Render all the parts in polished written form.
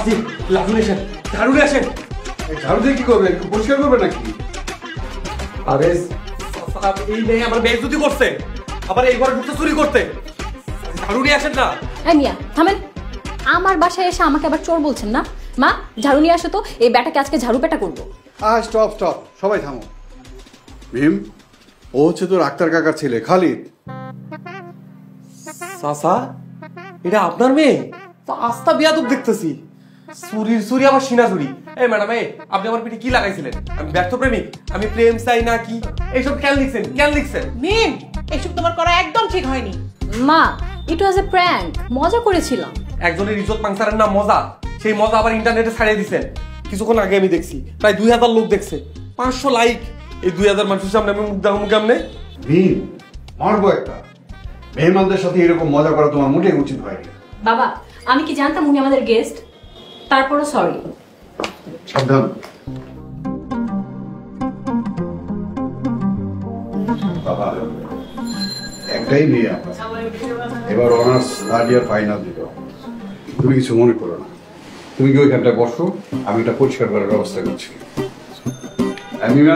চাচি লাগুন এসেন, ঝাড়ু নিয়ে আসেন। ঝাড়ু দিয়ে কি করবে? পরিষ্কার করবে নাকি? আরে এই মেয়ে আমার বেইজ্জতি করছে, আবার এই ঘরে ঢুকতে চুরি করতে। ঝাড়ু নিয়ে আসেন না। এই মিয়া থামেন, আমার বাসায় এসে আমাকে আবার চোর বলছেন না? মা ঝাড়ু নিয়ে আসো তো, এই ব্যাটাকে আজকে ঝাড়ু পেটা করবো। স্টপ স্টপ, সবাই থামো। ভীম, ও হচ্ছে তোর আক্তার কাকার ছেলে খালিদ। চাচা এটা আপনার মেয়ে? তো আস্তা বিয়াদব দেখতেছি, চুরির চুরি আবার সিনা চুরি। এই ম্যাডাম, আপনি আমার পিঠে কি লাগাইছিলেন? আমি ব্যর্থ প্রেমিক, আমি প্রেম চাই না কি এইসব কেন লিখছেন? কেন লিখছেন? মিম, এইসব তোমার করা একদম ঠিক হয়নি। মা ইট ওয়াজ এ প্র্যাঙ্ক, মজা করেছিলাম। একজনের ইজ্জত পাংচারের নাম মজা, সেই মজা আবার ইন্টারনেটে ছাড়িয়ে দিচ্ছেন। কিছুক্ষণ আগে আমি দেখছি প্রায় 2000 লোক দেখছে, 500 লাইক। এই 2000 মানুষের সামনে আমি মুখ দেখাবো কেমনে? ভীম, মারবো একটা। মেহমানদের সাথে এরকম মজা করা তোমার মোটেই উচিত হয়নি। বাবা আমি কি জানতাম উনি আমাদের গেস্ট? তারপরও সরি। সাবধান। বাবা একটাই মেয়ে আপনার, এবার অনার্স থার্ড ইয়ার ফাইনাল দিল। তুমি কিছু মনে করো না, তুমি কি ওইখানটায় বসো, আমি এটা পরিষ্কার করার ব্যবস্থা করছি। আমি মা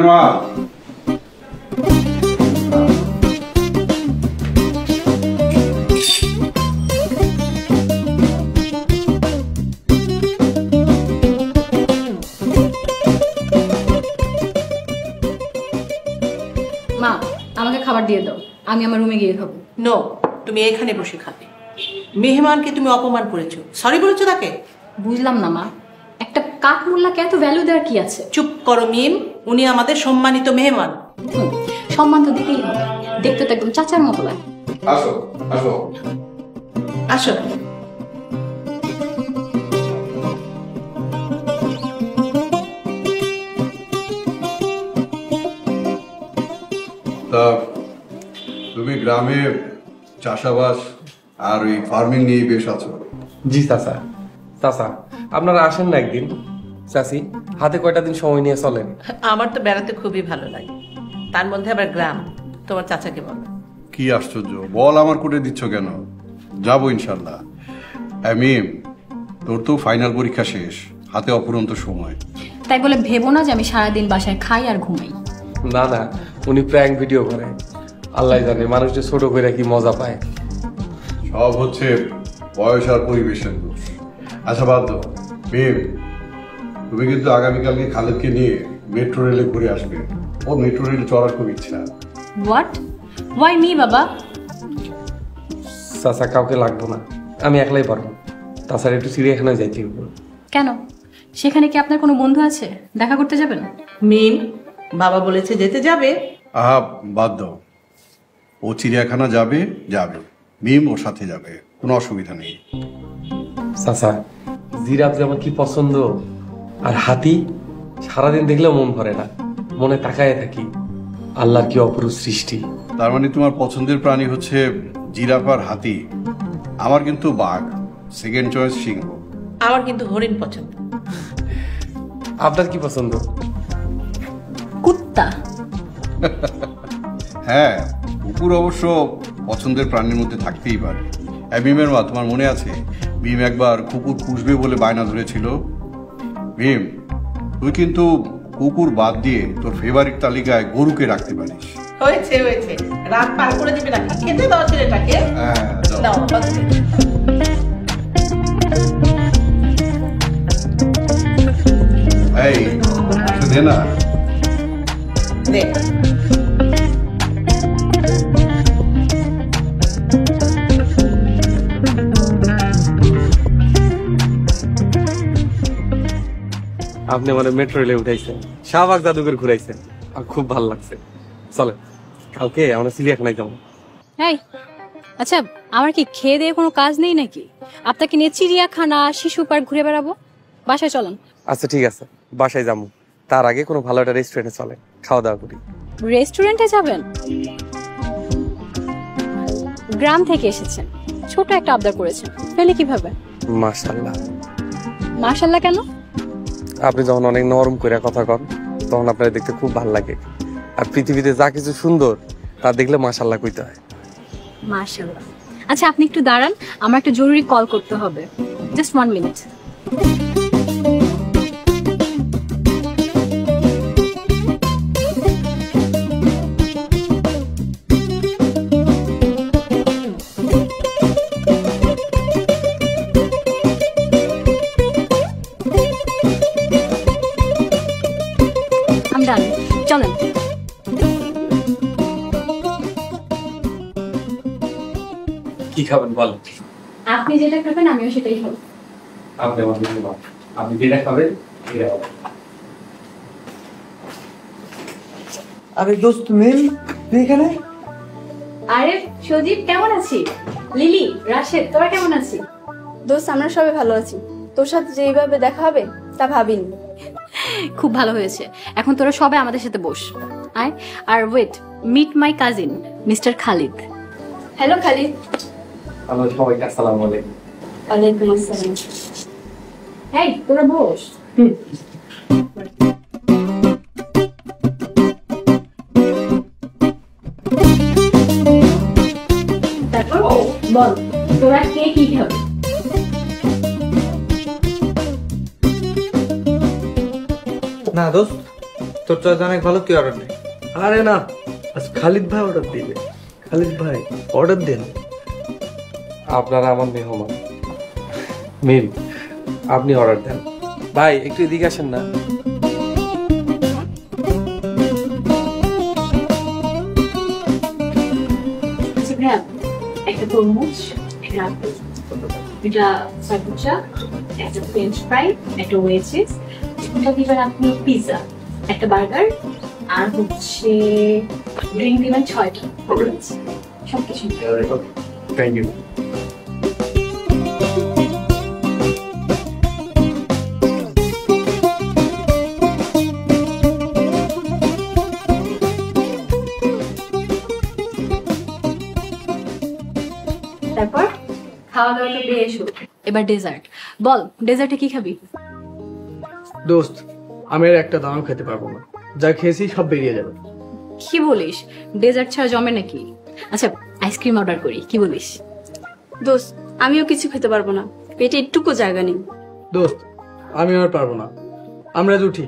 মা আমাকে খাবার দিয়ে দাও, আমি আমার রুমে গিয়ে খাবো। নো, তুমি এখানে বসে খাবে। মেহমানকে তুমি অপমান করেছো, সরি বলেছো তাকে? বুঝলাম না মা, একটা কাঠমোল্লাকে এত ভ্যালু দেওয়ার কি আছে? চুপ করো মিম, উনি আমাদের সম্মানিত মেহমান। সম্মান তো দিতেই হবে, দেখতে তো একদম চাচার মতো লাগে। আসো আসো। আসো। তা তুমি গ্রামে চাষাবাস আর ওই ফার্মিং নিয়ে বেশ আছো। জি চাচা। চাচা আপনারা আসেন না একদিন। চাচি হাতে কয়টা দিন সময় নিয়ে চলেন। আমার তো বেড়াতে খুবই ভালো লাগে, তার মধ্যে আবার গ্রাম। তোমার চাচাকে বলো। কি আশ্চর্য, বল আমার কোটে দিচ্ছ কেন? যাবো ইনশাল্লাহ। আমি তোর তো ফাইনাল পরীক্ষা শেষ, হাতে অপুরন্ত সময়। তাই বলে ভেবো না যে আমি সারাদিন বাসায় খাই আর ঘুমাই। না না, উনি প্র্যাঙ্ক ভিডিও করে, আল্লাহ জানে মানুষ যে ছোট করে কি মজা পায়। সব হচ্ছে বয়স আর পরিবেশের দোষ। আচ্ছা বাদ দাও ভীম, তুমি কিন্তু আগামীকালকে খালেদকে নিয়ে মেট্রো রেলে ঘুরে আসবে। ও মেট্রো রেলে চড়ার খুব ইচ্ছা। হোয়াট? ওয়াই মি বাবা? চাচা কাউকে লাগবো না, আমি একলাই পারবো। তাছাড়া একটু চিড়িয়াখানায় যাইতে হবে। কেন, সেখানে কি আপনার কোনো বন্ধু আছে? দেখা করতে যাবেন? মিম, বাবা বলেছে যেতে যাবে। আহা বাদ দাও, ও চিড়িয়াখানা যাবে যাবে, মিম ওর সাথে যাবে, কোনো অসুবিধা নেই। চাচা জিরাফ যে আমার কি পছন্দ, আর হাতি সারাদিন দেখলেও মন ভরে না, মনে তাকায় থাকি। আল্লাহর কি অপরূপ সৃষ্টি। তার মানে তোমার পছন্দের প্রাণী হচ্ছে জিরাফ আর হাতি। আমার কিন্তু বাঘ, সেকেন্ড চয়েস সিংহ। আমার কিন্তু হরিণ পছন্দ। আপনার কি পছন্দ? কুত্তা। হ্যাঁ, কুকুর অবশ্য পছন্দের প্রাণীর মধ্যে থাকতেই পারে। ভীমের মা, তোমার মনে আছে ভীম একবার কুকুর পুষবে বলে বায়না ধরেছিল? ভীম, তুই কিন্তু কুকুর বাদ দিয়ে তোর ফেভারিট তালিকায় গরুকে রাখতে পারিস। হয়েছে হয়েছে, রাত পার করে দিবে না, খেতে দাও ছেলেটাকে। হ্যাঁ দাও। এই দে না। দে। আপনি আমার মেট্রো রেলে উঠাইছেন, শাহবাগ জাদুঘর ঘুরাইছেন, আর খুব ভালো লাগছে। চলে কালকে আমরা চিড়িয়াখানায় যাবো। এই আচ্ছা, আমার কি খেয়ে দিয়ে কোনো কাজ নেই নাকি? আপনাকে নিয়ে চিড়িয়াখানা, শিশু পার্ক ঘুরে বেড়াবো? বাসায় চলেন। আচ্ছা ঠিক আছে, বাসায় যাবো। তার আগে কোনো ভালো একটা রেস্টুরেন্টে চলে খাওয়া দাওয়া করি। রেস্টুরেন্টে যাবেন? গ্রাম থেকে এসেছেন, ছোট একটা আবদার করেছেন, ফেলে কিভাবে? মাশাআল্লাহ। মাশাআল্লাহ কেন? আপনি যখন অনেক নরম করে কথা কন তখন আপনার দেখতে খুব ভালো লাগে। আর পৃথিবীতে যা কিছু সুন্দর তা দেখলে মাশাআল্লাহ কইতে হয়। মাশাআল্লাহ। আচ্ছা আপনি একটু দাঁড়ান, আমার একটা জরুরি কল করতে হবে। Just 1 minute. কি খাবেন বলেন। আপনি যেটা খাবেন আমিও সেটাই খাবো। আপনি আমার মেহমান, আপনি যেটা খাবেন সেটা হবে। আরে দোস্ত মিম তুই এখানে? আরে সজীব কেমন আছিস? লিলি, রাশেদ, তোরা কেমন আছিস? দোস্ত আমরা সবাই ভালো আছি। তোর সাথে যেইভাবে দেখা হবে তা ভাবিনি। খুব ভালো হয়েছে। এখন তোরা সবাই আমাদের সাথে বস। আয়। আর wait, meet my cousin mister Khalid. Hello Khalid. আমরা সবাইকে আসসালামু আলাইকুম। ওয়ালাইকুম আসসালাম। এই তোরা বস। তারপর বল, তোরা কে কি খাবে? না দোস্ত, তোর চয়েস অনেক ভালো, কি অর্ডার নেই? আরে না, আজ খালিদ ভাই অর্ডার দিবে। খালিদ ভাই অর্ডার দেন। আপনারা আমার মেহমান। মিম, আপনি অর্ডার দেন। ভাই একটু এদিকে আসেন না। আচ্ছা ভাইয়া, একটা তরমুজ, একটা আপেল, এটা সাবুচা, একটা ফ্রেঞ্চ ফ্রাই, একটা ওয়েজিস, এটা দিবেন আপনি পিৎজা, একটা বার্গার, আর হচ্ছে ড্রিঙ্ক দিবেন 6টা। সবকিছু। Thank you. তারপর খাওয়া দাওয়া তো বেশ হলো। এবার ডেজার্ট বল, ডেজার্টে কি খাবি? দোস্ত আমি আর একটা দানাও খেতে পারবো না, যা খেয়েছি সব বেরিয়ে যাবে। কি বলিস, ডেজার্ট ছাড়া জমে নাকি? আচ্ছা আইসক্রিম অর্ডার করি, কি বলিস? দোস্ত আমিও কিছু খেতে পারবো না, পেটে একটুকু জায়গা নেই। দোস্ত আমি আর পারবো না, আমরা আজ উঠি।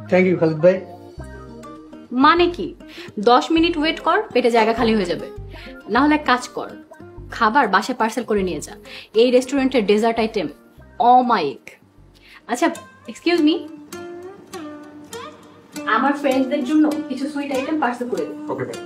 থ্যাংক ইউ খালিদ ভাই। মানে কি, 10 মিনিট ওয়েট কর, পেটে জায়গা খালি হয়ে যাবে। না হলে এক কাজ কর, খাবার বাসায় পার্সেল করে নিয়ে যা। এই রেস্টুরেন্টের ডেজার্ট আইটেম অমাইক। আচ্ছা এক্সকিউজ মি, আমার ফ্রেন্ডসদের জন্য কিছু সুইট আইটেম পার্সেল করে দিন। ওকে ভাই।